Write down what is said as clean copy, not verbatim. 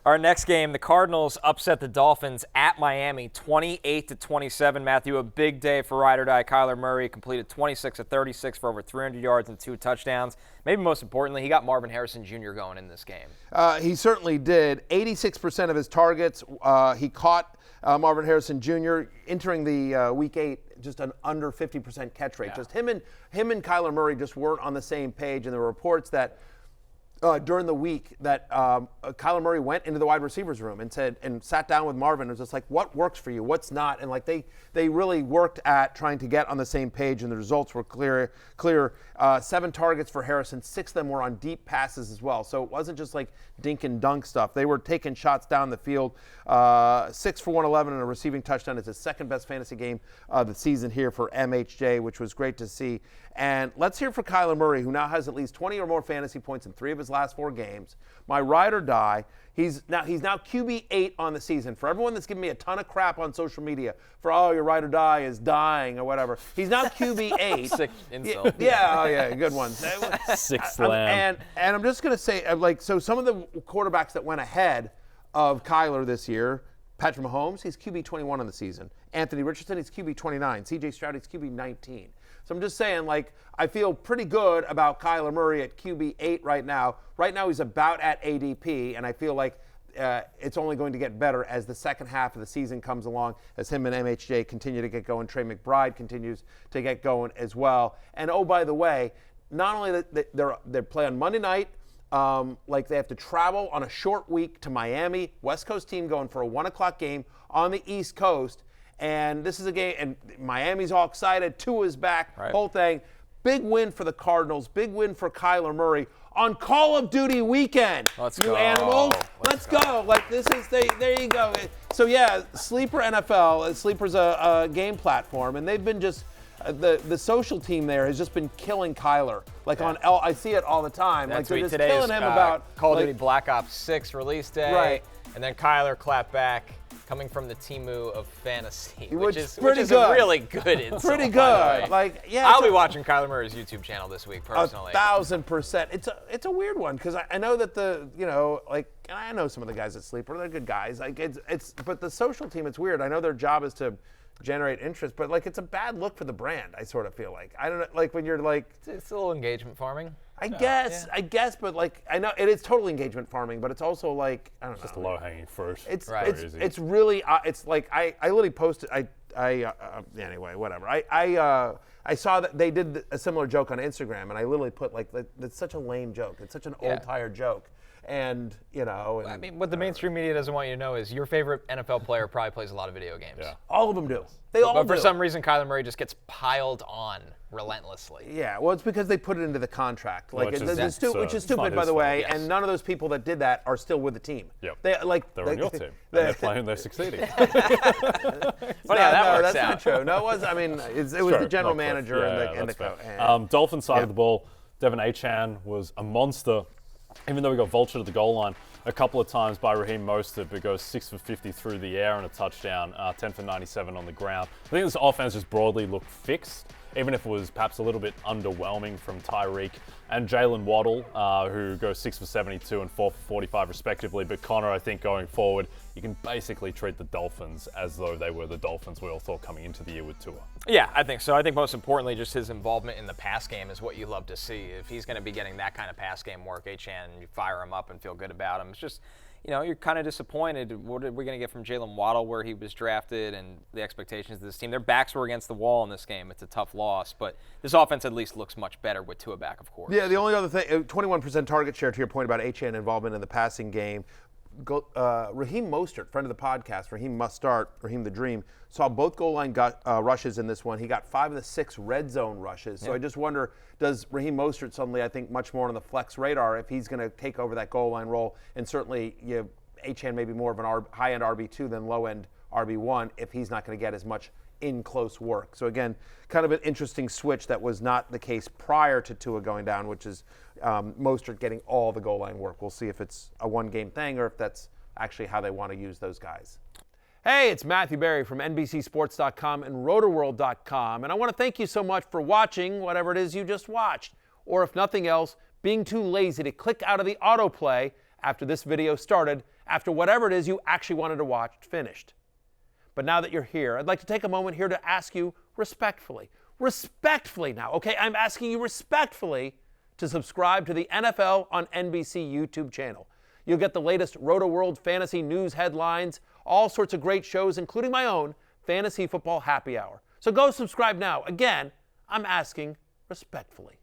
Our next game, the Cardinals upset the Dolphins at Miami, 28-27. Matthew, a big day for ride or die. Kyler Murray completed 26 of 36 for over 300 yards and 2 touchdowns. Maybe most importantly, he got Marvin Harrison Jr. going in this game. He certainly did. 86% of his targets, he caught Marvin Harrison Jr. entering the Week 8, just an under 50% catch rate. Yeah. Just him and Kyler Murray just weren't on the same page, and there were reports that during the week that Kyler Murray went into the wide receivers room and sat down with Marvin and was just like, what works for you, what's not? And like they really worked at trying to get on the same page, and the results were clear. 7 targets for Harrison, 6 of them were on deep passes as well. So it wasn't just like dink and dunk stuff. They were taking shots down the field. 6 for 111 and a receiving touchdown. It's his second best fantasy game of the season here for MHJ, which was great to see. And let's hear for Kyler Murray, who now has at least 20 or more fantasy points in 3 of his last 4 games. My ride or die. He's now QB 8 on the season. For everyone that's giving me a ton of crap on social media for, oh, your ride or die is dying or whatever, he's now QB 8. Sick insult. Yeah, good one. Sixth lamb. And I'm just going to say, so some of the quarterbacks that went ahead of Kyler this year, Patrick Mahomes, he's QB 21 on the season. Anthony Richardson, he's QB 29. CJ Stroud, he's QB 19. So I'm just saying, I feel pretty good about Kyler Murray at QB 8 right now. Right now he's about at ADP, and I feel like it's only going to get better as the second half of the season comes along, as him and MHJ continue to get going. Trey McBride continues to get going as well. And, oh, by the way, not only they play on Monday night, they have to travel on a short week to Miami, West Coast team going for a 1 o'clock game on the East Coast. And this is a game, and Miami's all excited. Tua's back, right. Whole thing. Big win for the Cardinals. Big win for Kyler Murray on Call of Duty weekend. Let's you go. Animals. Let's go. There you go. So, yeah, Sleeper NFL. Sleeper's a game platform, and they've been just the social team there has just been killing Kyler. I see it all the time. That They're tweet just today killing is, him about Call of Duty Black Ops 6 release day. Right. And then Kyler clapped back, coming from the Timu of fantasy, which is good. A really good insult. Pretty good. I'll be watching Kyler Murray's YouTube channel this week personally. 1,000%. It's a weird one because I know that I know some of the guys at Sleeper. They're good guys. But the social team, it's weird. I know their job is to generate interest, but it's a bad look for the brand. I sort of feel like I don't know. When you're it's a little engagement farming. I guess, but I know it is totally engagement farming, but it's also I don't know. Just low-hanging fruit. It's really I literally posted anyway, whatever. I saw that they did a similar joke on Instagram, and I literally put it's such a lame joke. It's such an old tired joke. And, I mean, what the mainstream media doesn't want you to know is your favorite NFL player probably plays a lot of video games. Yeah. All of them do. But for some reason, Kyler Murray just gets piled on relentlessly. Yeah, well, it's because they put it into the contract, which is stupid, by the way. Yes. And none of those people that did that are still with the team. Yep. They're on your team. And they're playing. They're succeeding. That's not true. No, it was. I mean, it was the general manager and the coach. Dolphins side of the ball, Devin Achane was a monster. Even though he got vultured at the goal line a couple of times by Raheem Mostert, but goes 6 for 50 through the air and a touchdown, 10 for 97 on the ground. I think this offense just broadly looked fixed, even if it was perhaps a little bit underwhelming from Tyreek and Jalen Waddle, who goes 6 for 72 and 4 for 45 respectively. But Connor, I think going forward, you can basically treat the Dolphins as though they were the Dolphins we all thought coming into the year with Tua. Yeah, I think so. I think most importantly, just his involvement in the pass game is what you love to see. If he's going to be getting that kind of pass game work, Achane, you fire him up and feel good about him. It's just, you're kind of disappointed. What are we going to get from Jalen Waddle where he was drafted and the expectations of this team? Their backs were against the wall in this game. It's a tough loss, but this offense at least looks much better with Tua back, of course. Yeah, the only other thing, 21% target share to your point about Achane involvement in the passing game. Raheem Mostert, friend of the podcast, Raheem Must Start, Raheem the Dream, saw both goal line rushes in this one. He got 5 of the 6 red zone rushes. So I just wonder, does Raheem Mostert suddenly, I think, much more on the flex radar if he's going to take over that goal line role? And certainly, Achane may be more of an high-end RB2 than low-end RB1 if he's not going to get as much in close work. So again, kind of an interesting switch that was not the case prior to Tua going down, which is Mostert getting all the goal line work. We'll see if it's a one-game thing or if that's actually how they want to use those guys. Hey, it's Matthew Berry from NBCSports.com and RotorWorld.com, and I want to thank you so much for watching whatever it is you just watched, or if nothing else, being too lazy to click out of the autoplay after this video started, after whatever it is you actually wanted to watch finished. But now that you're here, I'd like to take a moment here to ask you respectfully now, okay? I'm asking you respectfully to subscribe to the NFL on NBC YouTube channel. You'll get the latest Roto-World fantasy news headlines, all sorts of great shows, including my own Fantasy Football Happy Hour. So go subscribe now. Again, I'm asking respectfully.